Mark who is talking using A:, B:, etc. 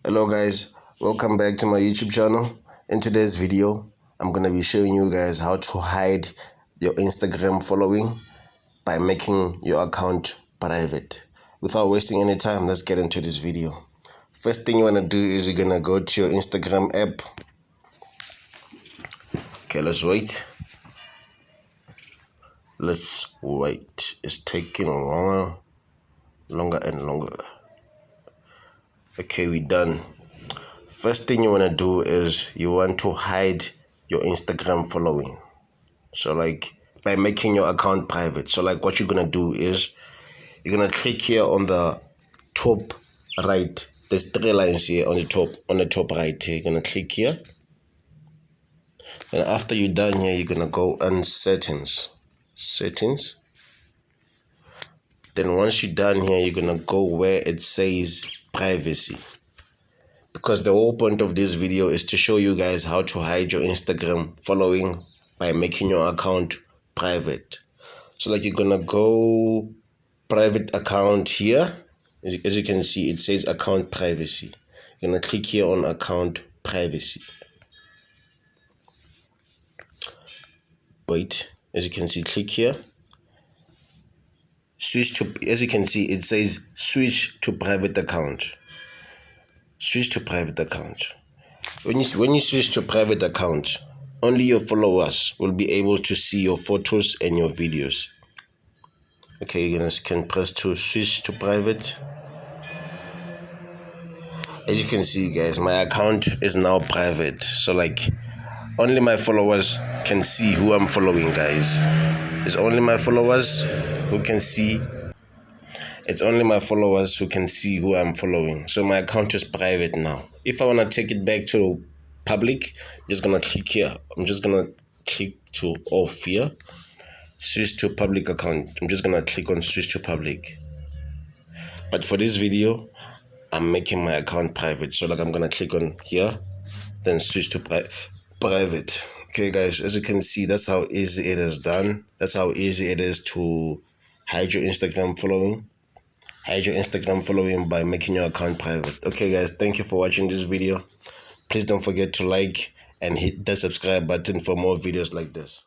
A: Hello guys, welcome back to my YouTube channel. In today's video, I'm going to be showing you guys how to hide your Instagram following by making your account private. Without wasting any time, let's get into this video. First thing you want to do is you're going to go to your Instagram app. Okay, let's wait. It's taking longer and longer. Okay, we're done. First thing you want to do is you want to hide your Instagram following. So by making your account private. So what you're going to do is you're going to click here on the top right. There's three lines here on the top right here. You're going to click here. And after you're done here, you're going to go on settings. Then once you're done here, you're going to go where it says privacy. Because the whole point of this video is to show you guys how to hide your Instagram following by making your account private. So you're going to go private account here. As you can see, it says account privacy. You're going to click here on account privacy. Wait, as you can see, click here. As you can see, it says switch to private account. Switch to private account. When you switch to private account, only your followers will be able to see your photos and your videos. Okay, you can press to switch to private. As you can see, guys, my account is now private. So only my followers can see who I'm following, guys. It's only my followers who can see. It's only my followers who can see who I'm following. So my account is private now. If I want to take it back to public, I'm just going to click here. I'm just going to click to off here. Switch to public account. I'm just going to click on switch to public. But for this video, I'm making my account private. So I'm going to click on here, then switch to private. Okay, guys, as you can see, that's how easy it is done. That's how easy it is to hide your Instagram following. Hide your Instagram following by making your account private. Okay, guys, thank you for watching this video. Please don't forget to like and hit the subscribe button for more videos like this.